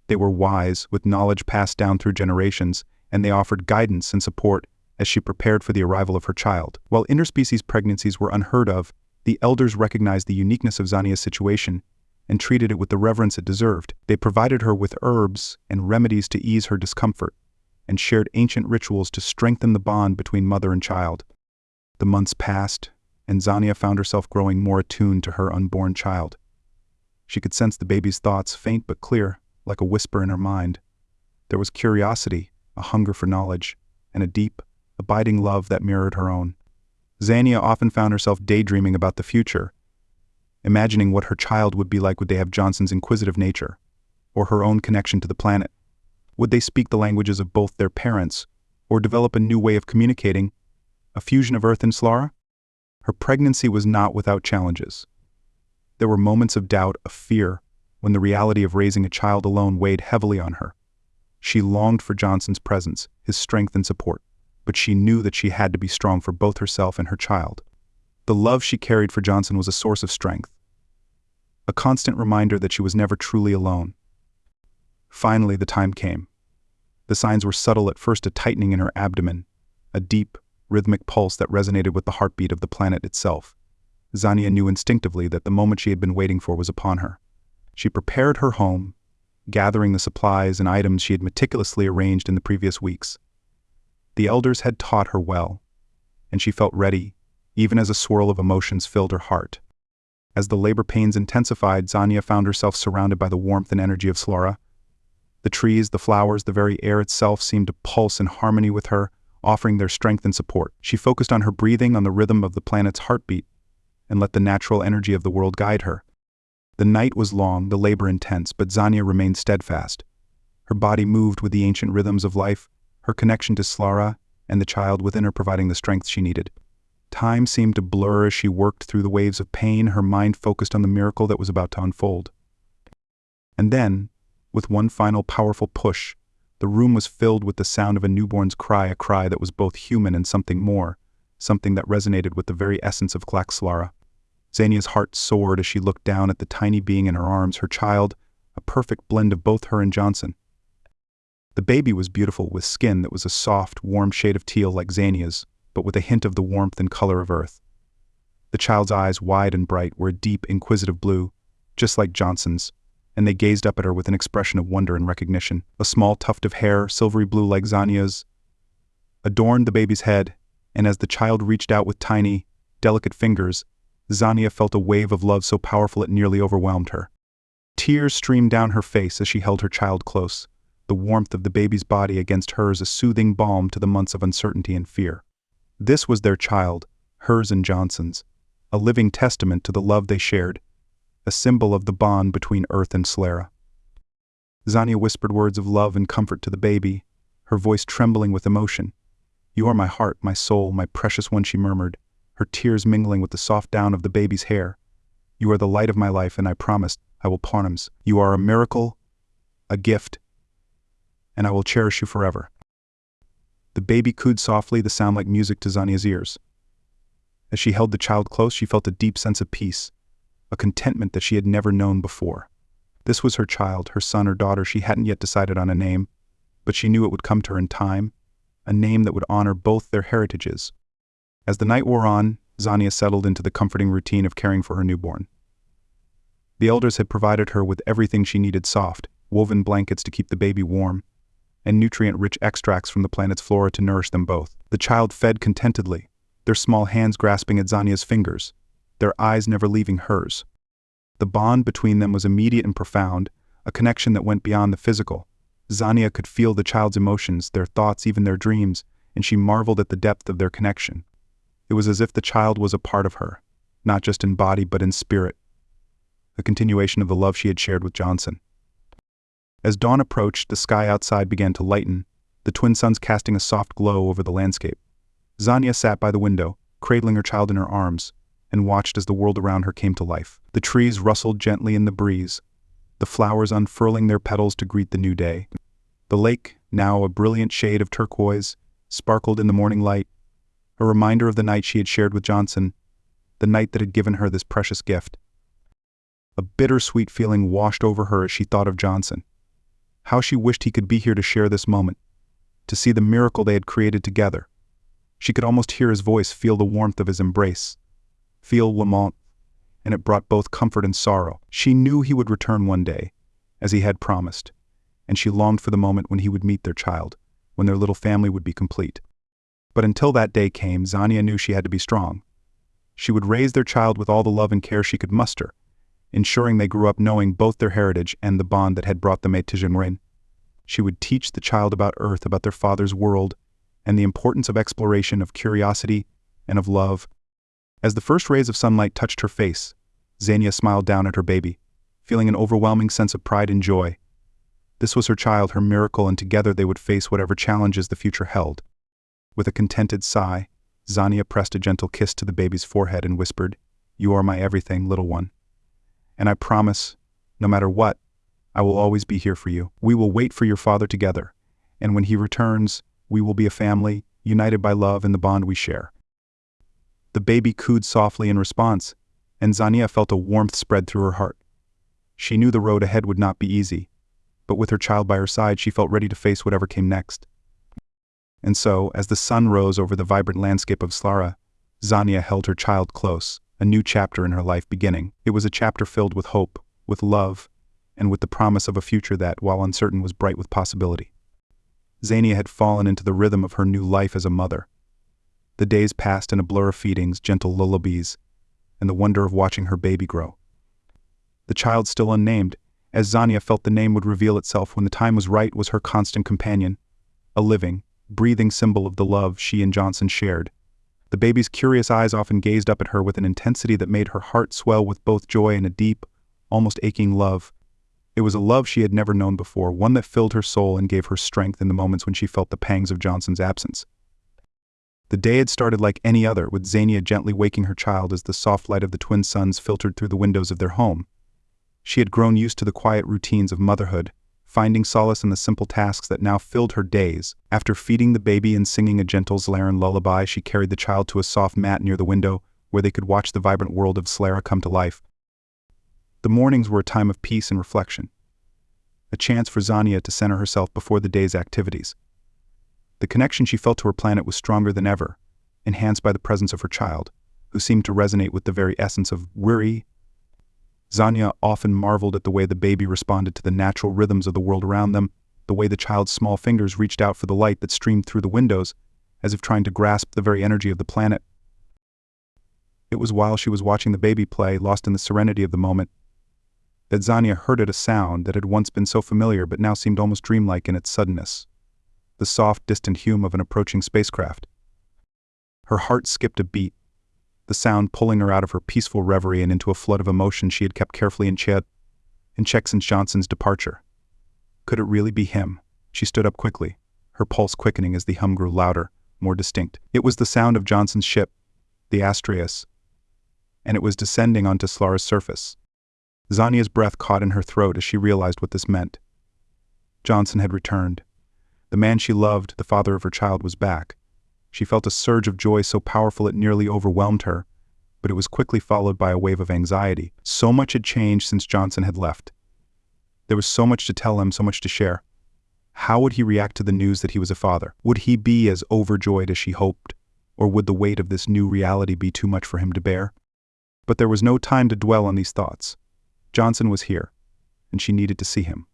They were wise, with knowledge passed down through generations, and they offered guidance and support as she prepared for the arrival of her child. While interspecies pregnancies were unheard of, the elders recognized the uniqueness of Xania's situation and treated it with the reverence it deserved. They provided her with herbs and remedies to ease her discomfort, and shared ancient rituals to strengthen the bond between mother and child. The months passed, and Xania found herself growing more attuned to her unborn child. She could sense the baby's thoughts, faint but clear, like a whisper in her mind. There was curiosity, a hunger for knowledge, and a deep, abiding love that mirrored her own. Xania often found herself daydreaming about the future, imagining what her child would be like. Would they have Johnson's inquisitive nature, or her own connection to the planet? Would they speak the languages of both their parents, or develop a new way of communicating, a fusion of Earth and Slara? Her pregnancy was not without challenges. There were moments of doubt, of fear, when the reality of raising a child alone weighed heavily on her. She longed for Johnson's presence, his strength and support, but she knew that she had to be strong for both herself and her child. The love she carried for Johnson was a source of strength, a constant reminder that she was never truly alone. Finally, the time came. The signs were subtle at first: a tightening in her abdomen, a deep, rhythmic pulse that resonated with the heartbeat of the planet itself. Xania knew instinctively that the moment she had been waiting for was upon her. She prepared her home, gathering the supplies and items she had meticulously arranged in the previous weeks. The elders had taught her well, and she felt ready, even as a swirl of emotions filled her heart. As the labor pains intensified, Xania found herself surrounded by the warmth and energy of Slara. The trees, the flowers, the very air itself seemed to pulse in harmony with her, offering their strength and support. She focused on her breathing, on the rhythm of the planet's heartbeat, and let the natural energy of the world guide her. The night was long, the labor intense, but Xania remained steadfast. Her body moved with the ancient rhythms of life, her connection to Slara and the child within her providing the strength she needed. Time seemed to blur as she worked through the waves of pain, her mind focused on the miracle that was about to unfold. And then, with one final powerful push, the room was filled with the sound of a newborn's cry, a cry that was both human and something more, something that resonated with the very essence of Slara. Xania's heart soared as she looked down at the tiny being in her arms, her child, a perfect blend of both her and Johnson. The baby was beautiful, with skin that was a soft, warm shade of teal like Xania's, but with a hint of the warmth and color of Earth. The child's eyes, wide and bright, were a deep, inquisitive blue, just like Johnson's, and they gazed up at her with an expression of wonder and recognition. A small tuft of hair, silvery blue like Xania's, adorned the baby's head, and as the child reached out with tiny, delicate fingers, Xania felt a wave of love so powerful it nearly overwhelmed her. Tears streamed down her face as she held her child close, the warmth of the baby's body against hers a soothing balm to the months of uncertainty and fear. This was their child, hers and Johnson's, a living testament to the love they shared, a symbol of the bond between Earth and Slara. Xania whispered words of love and comfort to the baby, her voice trembling with emotion. "You are my heart, my soul, my precious one," she murmured, her tears mingling with the soft down of the baby's hair. "You are the light of my life, and I promise I will promise. You are a miracle, a gift, and I will cherish you forever." The baby cooed softly, the sound like music to Xania's ears. As she held the child close, she felt a deep sense of peace, a contentment that she had never known before. This was her child, her son or daughter. She hadn't yet decided on a name, but she knew it would come to her in time, a name that would honor both their heritages. As the night wore on, Xania settled into the comforting routine of caring for her newborn. The elders had provided her with everything she needed: soft, woven blankets to keep the baby warm, and nutrient-rich extracts from the planet's flora to nourish them both. The child fed contentedly, their small hands grasping at Xania's fingers, their eyes never leaving hers. The bond between them was immediate and profound, a connection that went beyond the physical. Xania could feel the child's emotions, their thoughts, even their dreams, and she marveled at the depth of their connection. It was as if the child was a part of her, not just in body but in spirit, a continuation of the love she had shared with Johnson. As dawn approached, the sky outside began to lighten, the twin suns casting a soft glow over the landscape. Xania sat by the window, cradling her child in her arms, and watched as the world around her came to life. The trees rustled gently in the breeze, the flowers unfurling their petals to greet the new day. The lake, now a brilliant shade of turquoise, sparkled in the morning light, a reminder of the night she had shared with Johnson, the night that had given her this precious gift. A bittersweet feeling washed over her as she thought of Johnson. How she wished he could be here to share this moment, to see the miracle they had created together. She could almost hear his voice, feel the warmth of his embrace, feel lament, and it brought both comfort and sorrow. She knew he would return one day, as he had promised, and she longed for the moment when he would meet their child, when their little family would be complete. But until that day came, Xania knew she had to be strong. She would raise their child with all the love and care she could muster, ensuring they grew up knowing both their heritage and the bond that had brought them to Jinrin. She would teach the child about Earth, about their father's world, and the importance of exploration, of curiosity, and of love. As the first rays of sunlight touched her face, Xania smiled down at her baby, feeling an overwhelming sense of pride and joy. This was her child, her miracle, and together they would face whatever challenges the future held. With a contented sigh, Xania pressed a gentle kiss to the baby's forehead and whispered, "You are my everything, little one. And I promise, no matter what, I will always be here for you. We will wait for your father together, and when he returns, we will be a family, united by love and the bond we share." The baby cooed softly in response, and Xania felt a warmth spread through her heart. She knew the road ahead would not be easy, but with her child by her side, she felt ready to face whatever came next. And so, as the sun rose over the vibrant landscape of Slara, Xania held her child close, a new chapter in her life beginning. It was a chapter filled with hope, with love, and with the promise of a future that, while uncertain, was bright with possibility. Xania had fallen into the rhythm of her new life as a mother. The days passed in a blur of feedings, gentle lullabies, and the wonder of watching her baby grow. The child, still unnamed, as Xania felt the name would reveal itself when the time was right, was her constant companion, a living, breathing symbol of the love she and Johnson shared. The baby's curious eyes often gazed up at her with an intensity that made her heart swell with both joy and a deep, almost aching love. It was a love she had never known before, one that filled her soul and gave her strength in the moments when she felt the pangs of Johnson's absence. The day had started like any other, with Xania gently waking her child as the soft light of the twin suns filtered through the windows of their home. She had grown used to the quiet routines of motherhood, finding solace in the simple tasks that now filled her days. After feeding the baby and singing a gentle Slaran lullaby, she carried the child to a soft mat near the window, where they could watch the vibrant world of Slara come to life. The mornings were a time of peace and reflection, a chance for Xania to center herself before the day's activities. The connection she felt to her planet was stronger than ever, enhanced by the presence of her child, who seemed to resonate with the very essence of Wiri. Xania often marveled at the way the baby responded to the natural rhythms of the world around them, the way the child's small fingers reached out for the light that streamed through the windows, as if trying to grasp the very energy of the planet. It was while she was watching the baby play, lost in the serenity of the moment, that Xania heard a sound that had once been so familiar but now seemed almost dreamlike in its suddenness. The soft, distant hum of an approaching spacecraft. Her heart skipped a beat, the sound pulling her out of her peaceful reverie and into a flood of emotion she had kept carefully in check since Johnson's departure. Could it really be him? She stood up quickly, her pulse quickening as the hum grew louder, more distinct. It was the sound of Johnson's ship, the Astraeus, and it was descending onto Slara's surface. Xania's breath caught in her throat as she realized what this meant. Johnson had returned, The man she loved, the father of her child, was back. She felt a surge of joy so powerful it nearly overwhelmed her, but it was quickly followed by a wave of anxiety. So much had changed since Johnson had left. There was so much to tell him, so much to share. How would he react to the news that he was a father? Would he be as overjoyed as she hoped, or would the weight of this new reality be too much for him to bear? But there was no time to dwell on these thoughts. Johnson was here, and she needed to see him.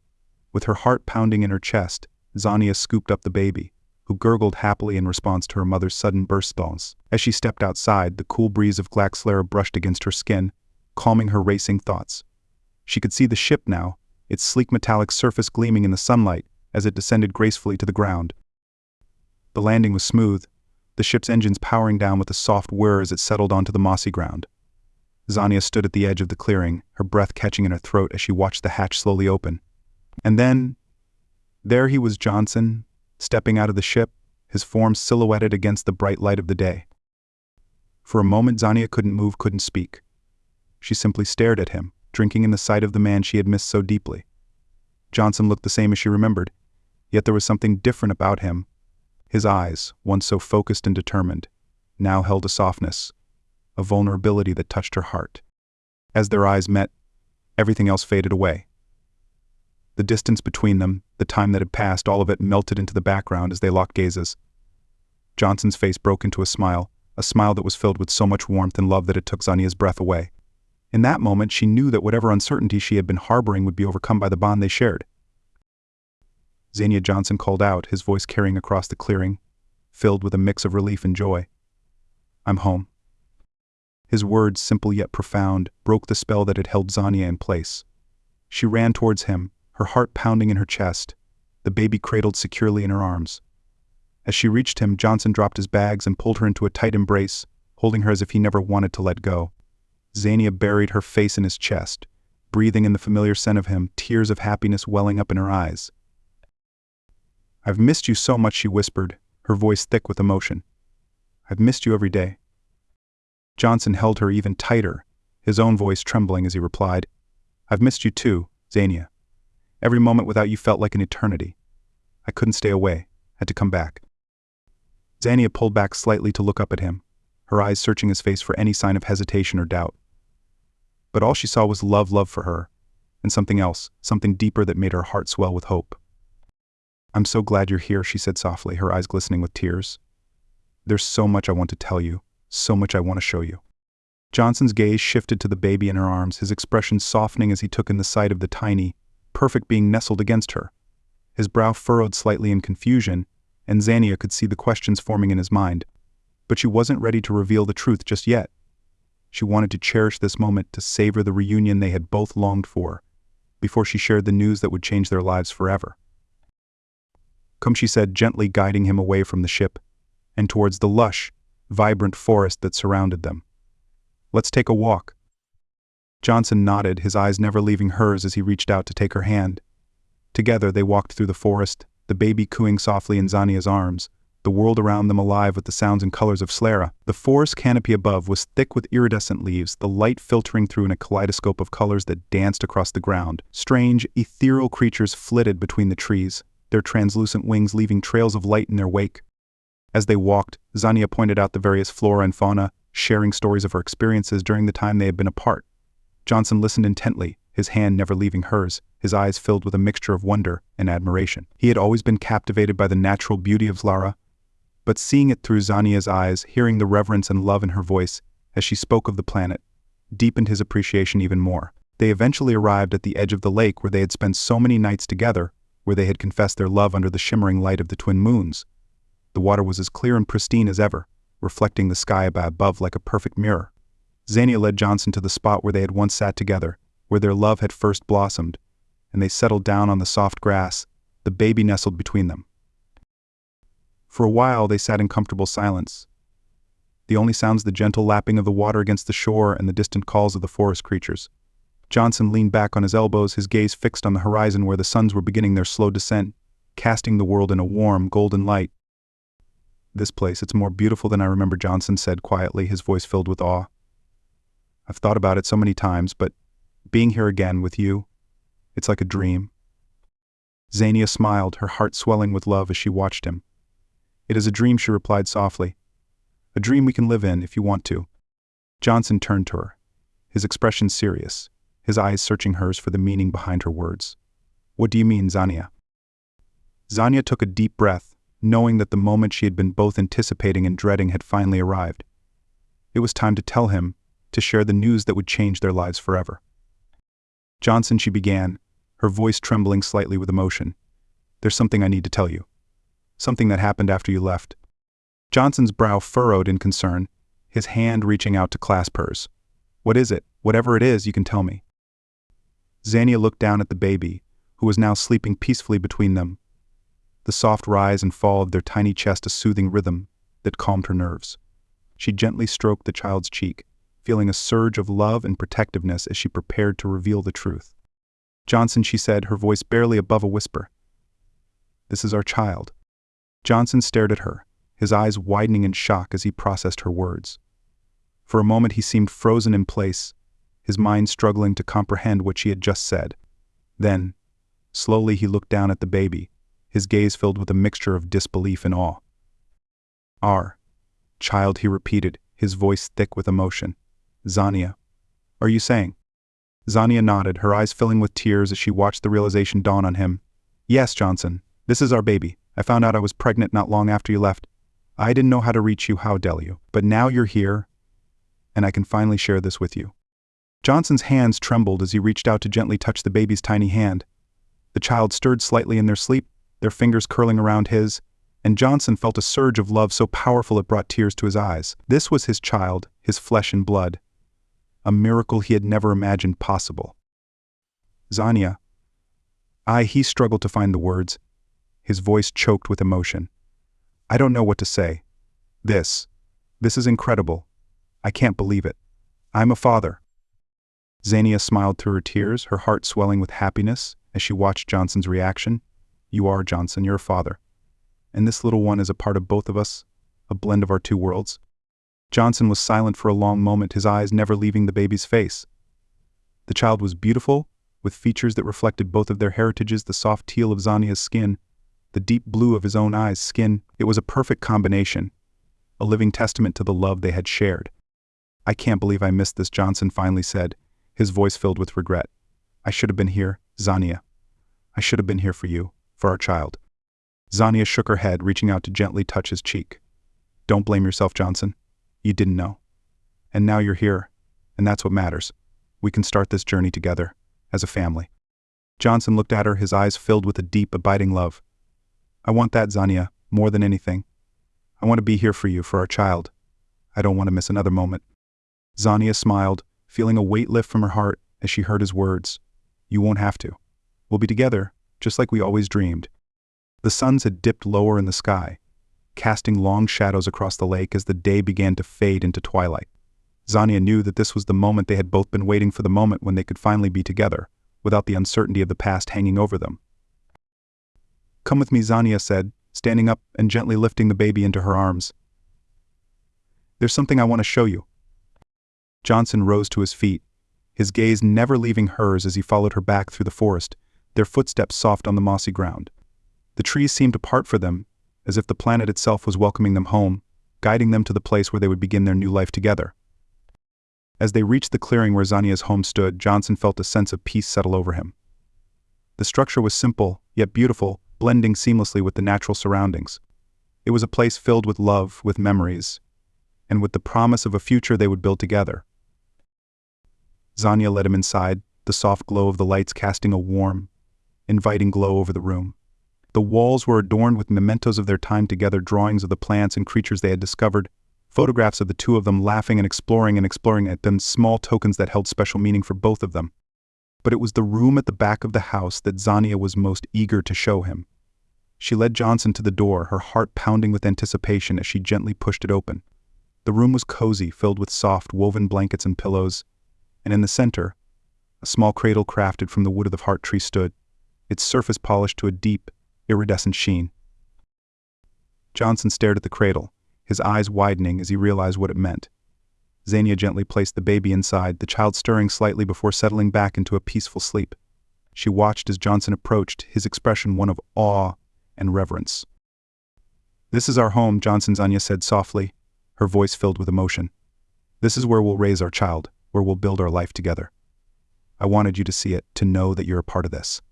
With her heart pounding in her chest, Zania scooped up the baby, who gurgled happily in response to her mother's sudden bursts. As she stepped outside, the cool breeze of Glaxlara brushed against her skin, calming her racing thoughts. She could see the ship now, its sleek metallic surface gleaming in the sunlight as it descended gracefully to the ground. The landing was smooth, the ship's engines powering down with a soft whir as it settled onto the mossy ground. Zania stood at the edge of the clearing, her breath catching in her throat as she watched the hatch slowly open. And then, there he was, Johnson, stepping out of the ship, his form silhouetted against the bright light of the day. For a moment, Zania couldn't move, couldn't speak. She simply stared at him, drinking in the sight of the man she had missed so deeply. Johnson looked the same as she remembered, yet there was something different about him. His eyes, once so focused and determined, now held a softness, a vulnerability that touched her heart. As their eyes met, everything else faded away. The distance between them, the time that had passed, all of it melted into the background as they locked gazes. Johnson's face broke into a smile that was filled with so much warmth and love that it took Zania's breath away. In that moment, she knew that whatever uncertainty she had been harboring would be overcome by the bond they shared. Zania, Johnson called out, his voice carrying across the clearing, filled with a mix of relief and joy. "I'm home." His words, simple yet profound, broke the spell that had held Zania in place. She ran towards him, her heart pounding in her chest, the baby cradled securely in her arms. As she reached him, Johnson dropped his bags and pulled her into a tight embrace, holding her as if he never wanted to let go. Zania buried her face in his chest, breathing in the familiar scent of him, tears of happiness welling up in her eyes. "I've missed you so much," she whispered, her voice thick with emotion. "I've missed you every day." Johnson held her even tighter, his own voice trembling as he replied, "I've missed you too, Zania. Every moment without you felt like an eternity. I couldn't stay away, had to come back." Zania pulled back slightly to look up at him, her eyes searching his face for any sign of hesitation or doubt. But all she saw was love for her, and something else, something deeper that made her heart swell with hope. "I'm so glad you're here," she said softly, her eyes glistening with tears. "There's so much I want to tell you, so much I want to show you." Johnson's gaze shifted to the baby in her arms, his expression softening as he took in the sight of the tiny, perfect being nestled against her. His brow furrowed slightly in confusion, and Zania could see the questions forming in his mind. But she wasn't ready to reveal the truth just yet. She wanted to cherish this moment, to savor the reunion they had both longed for, before she shared the news that would change their lives forever. "Come," she said, gently guiding him away from the ship, and towards the lush, vibrant forest that surrounded them. "Let's take a walk." Johnson nodded, his eyes never leaving hers as he reached out to take her hand. Together they walked through the forest, the baby cooing softly in Zania's arms, the world around them alive with the sounds and colors of Slara. The forest canopy above was thick with iridescent leaves, the light filtering through in a kaleidoscope of colors that danced across the ground. Strange, ethereal creatures flitted between the trees, their translucent wings leaving trails of light in their wake. As they walked, Zania pointed out the various flora and fauna, sharing stories of her experiences during the time they had been apart. Johnson listened intently, his hand never leaving hers, his eyes filled with a mixture of wonder and admiration. He had always been captivated by the natural beauty of Slara, but seeing it through Zania's eyes, hearing the reverence and love in her voice as she spoke of the planet, deepened his appreciation even more. They eventually arrived at the edge of the lake where they had spent so many nights together, where they had confessed their love under the shimmering light of the twin moons. The water was as clear and pristine as ever, reflecting the sky above like a perfect mirror. Zania led Johnson to the spot where they had once sat together, where their love had first blossomed, and they settled down on the soft grass, the baby nestled between them. For a while they sat in comfortable silence. The only sounds the gentle lapping of the water against the shore and the distant calls of the forest creatures. Johnson leaned back on his elbows, his gaze fixed on the horizon where the suns were beginning their slow descent, casting the world in a warm, golden light. "This place, it's more beautiful than I remember," Johnson said quietly, his voice filled with awe. "I've thought about it so many times, but being here again with you, it's like a dream." Xania smiled, her heart swelling with love as she watched him. "It is a dream," she replied softly. "A dream we can live in if you want to." Johnson turned to her, his expression serious, his eyes searching hers for the meaning behind her words. "What do you mean, Xania?" Xania took a deep breath, knowing that the moment she had been both anticipating and dreading had finally arrived. It was time to tell him, to share the news that would change their lives forever. "Johnson," she began, her voice trembling slightly with emotion, "there's something I need to tell you. Something that happened after you left." Johnson's brow furrowed in concern, his hand reaching out to clasp hers. "What is it? Whatever it is, you can tell me." Xania looked down at the baby, who was now sleeping peacefully between them, the soft rise and fall of their tiny chest a soothing rhythm that calmed her nerves. She gently stroked the child's cheek, feeling a surge of love and protectiveness as she prepared to reveal the truth. "Johnson," she said, her voice barely above a whisper, "this is our child." Johnson stared at her, his eyes widening in shock as he processed her words. For a moment he seemed frozen in place, his mind struggling to comprehend what she had just said. Then, slowly he looked down at the baby, his gaze filled with a mixture of disbelief and awe. "Our child," he repeated, his voice thick with emotion. "Xania, are you saying?" Xania nodded, her eyes filling with tears as she watched the realization dawn on him. "Yes, Johnson, this is our baby. I found out I was pregnant not long after you left. I didn't know how to reach you, how tell you. But now you're here, and I can finally share this with you." Johnson's hands trembled as he reached out to gently touch the baby's tiny hand. The child stirred slightly in their sleep, their fingers curling around his, and Johnson felt a surge of love so powerful it brought tears to his eyes. This was his child, his flesh and blood. A miracle he had never imagined possible. "Xania." He struggled to find the words, his voice choked with emotion. "I don't know what to say. This is incredible. I can't believe it. I'm a father." Xania smiled through her tears, her heart swelling with happiness as she watched Johnson's reaction. "You are, Johnson, you're a father. And this little one is a part of both of us, a blend of our two worlds." Johnson was silent for a long moment, his eyes never leaving the baby's face. The child was beautiful, with features that reflected both of their heritages, the soft teal of Xania's skin, the deep blue of his own eyes' skin. It was a perfect combination, a living testament to the love they had shared. "I can't believe I missed this," Johnson finally said, his voice filled with regret. "I should have been here, Xania. I should have been here for you, for our child." Xania shook her head, reaching out to gently touch his cheek. "Don't blame yourself, Johnson. You didn't know. And now you're here, and that's what matters. We can start this journey together, as a family." Johnson looked at her, his eyes filled with a deep, abiding love. "I want that, Xania, more than anything. I want to be here for you, for our child. I don't want to miss another moment." Xania smiled, feeling a weight lift from her heart as she heard his words. "You won't have to. We'll be together, just like we always dreamed." The suns had dipped lower in the sky, casting long shadows across the lake as the day began to fade into twilight. Xania knew that this was the moment they had both been waiting for, the moment when they could finally be together, without the uncertainty of the past hanging over them. "Come with me," Xania said, standing up and gently lifting the baby into her arms. "There's something I want to show you." Johnson rose to his feet, his gaze never leaving hers as he followed her back through the forest, their footsteps soft on the mossy ground. The trees seemed to part for them, as if the planet itself was welcoming them home, guiding them to the place where they would begin their new life together. As they reached the clearing where Xania's home stood, Johnson felt a sense of peace settle over him. The structure was simple, yet beautiful, blending seamlessly with the natural surroundings. It was a place filled with love, with memories, and with the promise of a future they would build together. Xania led him inside, the soft glow of the lights casting a warm, inviting glow over the room. The walls were adorned with mementos of their time together, drawings of the plants and creatures they had discovered, photographs of the two of them laughing and exploring at them, small tokens that held special meaning for both of them. But it was the room at the back of the house that Xania was most eager to show him. She led Johnson to the door, her heart pounding with anticipation as she gently pushed it open. The room was cozy, filled with soft, woven blankets and pillows, and in the center, a small cradle crafted from the wood of the heart tree stood, its surface polished to a deep, iridescent sheen. Johnson stared at the cradle, his eyes widening as he realized what it meant. Xania gently placed the baby inside, the child stirring slightly before settling back into a peaceful sleep. She watched as Johnson approached, his expression one of awe and reverence. "This is our home," Zania said softly, her voice filled with emotion. "This is where we'll raise our child, where we'll build our life together. I wanted you to see it, to know that you're a part of this."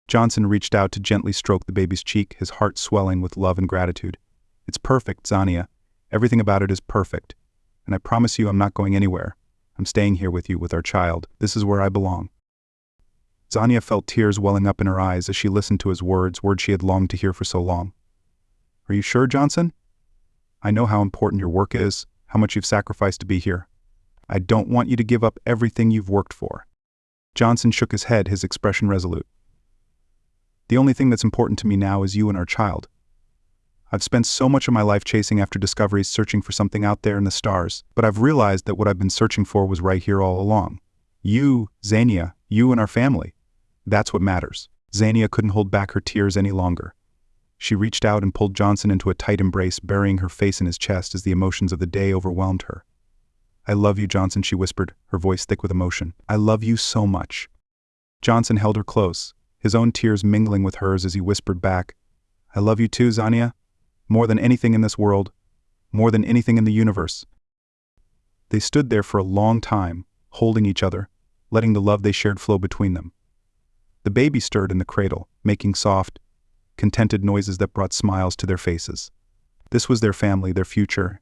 Johnson reached out to gently stroke the baby's cheek, his heart swelling with love and gratitude. "It's perfect, Zania. Everything about it is perfect. And I promise you I'm not going anywhere. I'm staying here with you, with our child. This is where I belong." Zania felt tears welling up in her eyes as she listened to his words she had longed to hear for so long. "Are you sure, Johnson? I know how important your work is, how much you've sacrificed to be here. I don't want you to give up everything you've worked for." Johnson shook his head, his expression resolute. "The only thing that's important to me now is you and our child. I've spent so much of my life chasing after discoveries, searching for something out there in the stars, but I've realized that what I've been searching for was right here all along. You, Zania, you and our family. That's what matters." Zania couldn't hold back her tears any longer. She reached out and pulled Johnson into a tight embrace, burying her face in his chest as the emotions of the day overwhelmed her. "I love you, Johnson," she whispered, her voice thick with emotion. "I love you so much." Johnson held her close, his own tears mingling with hers as he whispered back, "I love you too, Zania. More than anything in this world, more than anything in the universe." They stood there for a long time, holding each other, letting the love they shared flow between them. The baby stirred in the cradle, making soft, contented noises that brought smiles to their faces. This was their family, their future,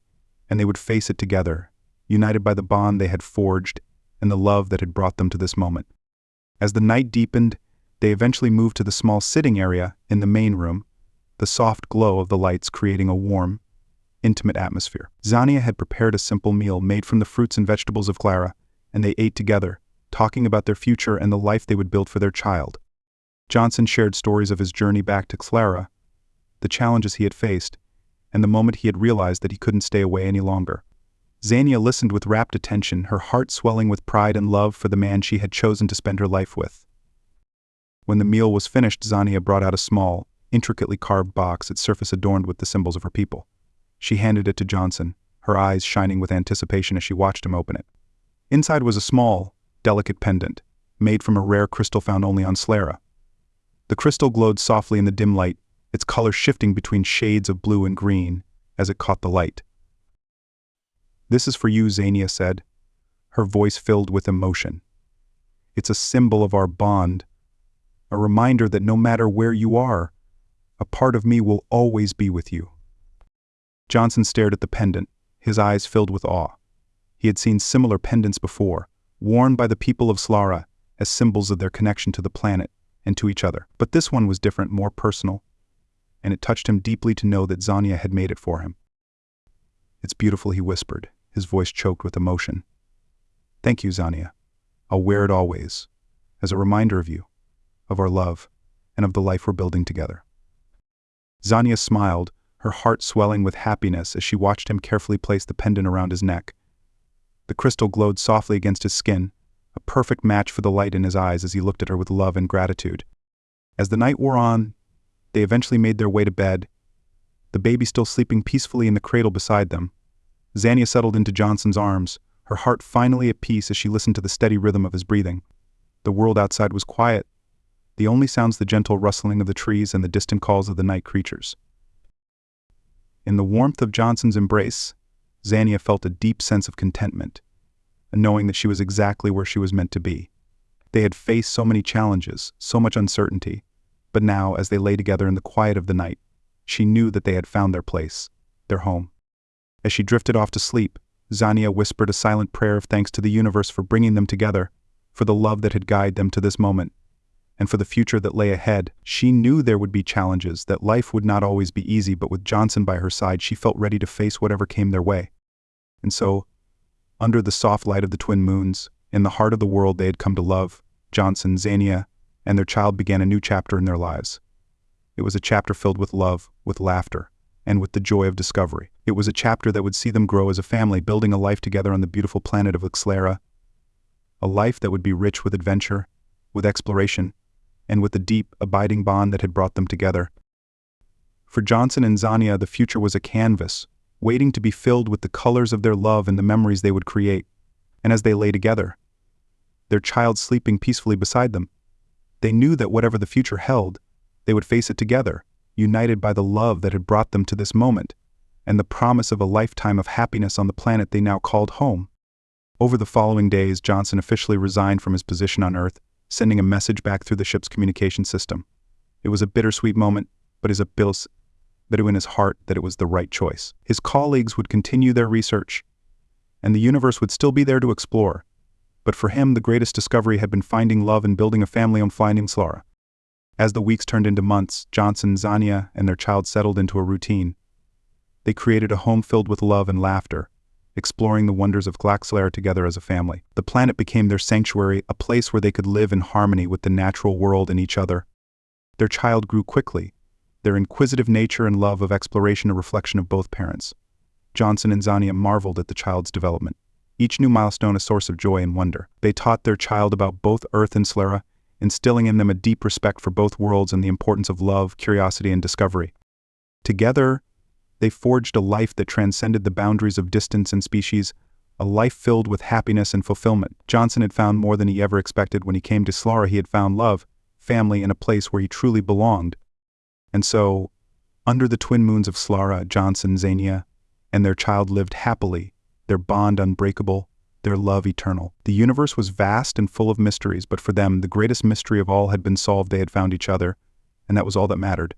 and they would face it together, united by the bond they had forged and the love that had brought them to this moment. As the night deepened, they eventually moved to the small sitting area in the main room, the soft glow of the lights creating a warm, intimate atmosphere. Zania had prepared a simple meal made from the fruits and vegetables of Clara, and they ate together, talking about their future and the life they would build for their child. Johnson shared stories of his journey back to Clara, the challenges he had faced, and the moment he had realized that he couldn't stay away any longer. Zania listened with rapt attention, her heart swelling with pride and love for the man she had chosen to spend her life with. When the meal was finished, Zania brought out a small, intricately carved box, its surface adorned with the symbols of her people. She handed it to Johnson, her eyes shining with anticipation as she watched him open it. Inside was a small, delicate pendant, made from a rare crystal found only on Clara. The crystal glowed softly in the dim light, its color shifting between shades of blue and green as it caught the light. "This is for you," Zania said, her voice filled with emotion. "It's a symbol of our bond, a reminder that no matter where you are, a part of me will always be with you." Johnson stared at the pendant, his eyes filled with awe. He had seen similar pendants before, worn by the people of Clara as symbols of their connection to the planet and to each other. But this one was different, more personal, and it touched him deeply to know that Zania had made it for him. "It's beautiful," he whispered, his voice choked with emotion. "Thank you, Zania. I'll wear it always, as a reminder of you, of our love, and of the life we're building together." Zania smiled, her heart swelling with happiness as she watched him carefully place the pendant around his neck. The crystal glowed softly against his skin, a perfect match for the light in his eyes as he looked at her with love and gratitude. As the night wore on, they eventually made their way to bed, the baby still sleeping peacefully in the cradle beside them. Zania settled into Johnson's arms, her heart finally at peace as she listened to the steady rhythm of his breathing. The world outside was quiet, the only sounds the gentle rustling of the trees and the distant calls of the night creatures. In the warmth of Johnson's embrace, Zania felt a deep sense of contentment, knowing that she was exactly where she was meant to be. They had faced so many challenges, so much uncertainty, but now, as they lay together in the quiet of the night, she knew that they had found their place, their home. As she drifted off to sleep, Zania whispered a silent prayer of thanks to the universe for bringing them together, for the love that had guided them to this moment, and for the future that lay ahead. She knew there would be challenges, that life would not always be easy, but with Johnson by her side, she felt ready to face whatever came their way. And so, under the soft light of the twin moons, in the heart of the world they had come to love, Johnson, Zania, and their child began a new chapter in their lives. It was a chapter filled with love, with laughter, and with the joy of discovery. It was a chapter that would see them grow as a family, building a life together on the beautiful planet of Clara, a life that would be rich with adventure, with exploration, and with the deep, abiding bond that had brought them together. For Johnson and Zania, the future was a canvas, waiting to be filled with the colors of their love and the memories they would create. And as they lay together, their child sleeping peacefully beside them, They knew that whatever the future held, they would face it together, united by the love that had brought them to this moment, and the promise of a lifetime of happiness on the planet they now called home. Over the following days, Johnson officially resigned from his position on Earth, sending a message back through the ship's communication system. It was a bittersweet moment, but he knew in his heart that it was the right choice. His colleagues would continue their research, and the universe would still be there to explore. But for him, the greatest discovery had been finding love and building a family on finding Slara. As the weeks turned into months, Johnson, Zania, and their child settled into a routine. They created a home filled with love and laughter, exploring the wonders of Glaxlair together as a family. The planet became their sanctuary, a place where they could live in harmony with the natural world and each other. Their child grew quickly, their inquisitive nature and love of exploration a reflection of both parents. Johnson and Zania marveled at the child's development, each new milestone a source of joy and wonder. They taught their child about both Earth and Slara, instilling in them a deep respect for both worlds and the importance of love, curiosity, and discovery. Together, they forged a life that transcended the boundaries of distance and species, a life filled with happiness and fulfillment. Johnson had found more than he ever expected. When he came to Slara, he had found love, family, and a place where he truly belonged. And so, under the twin moons of Slara, Johnson, Zania, and their child lived happily, their bond unbreakable, their love eternal. The universe was vast and full of mysteries, but for them, the greatest mystery of all had been solved. They had found each other, and that was all that mattered.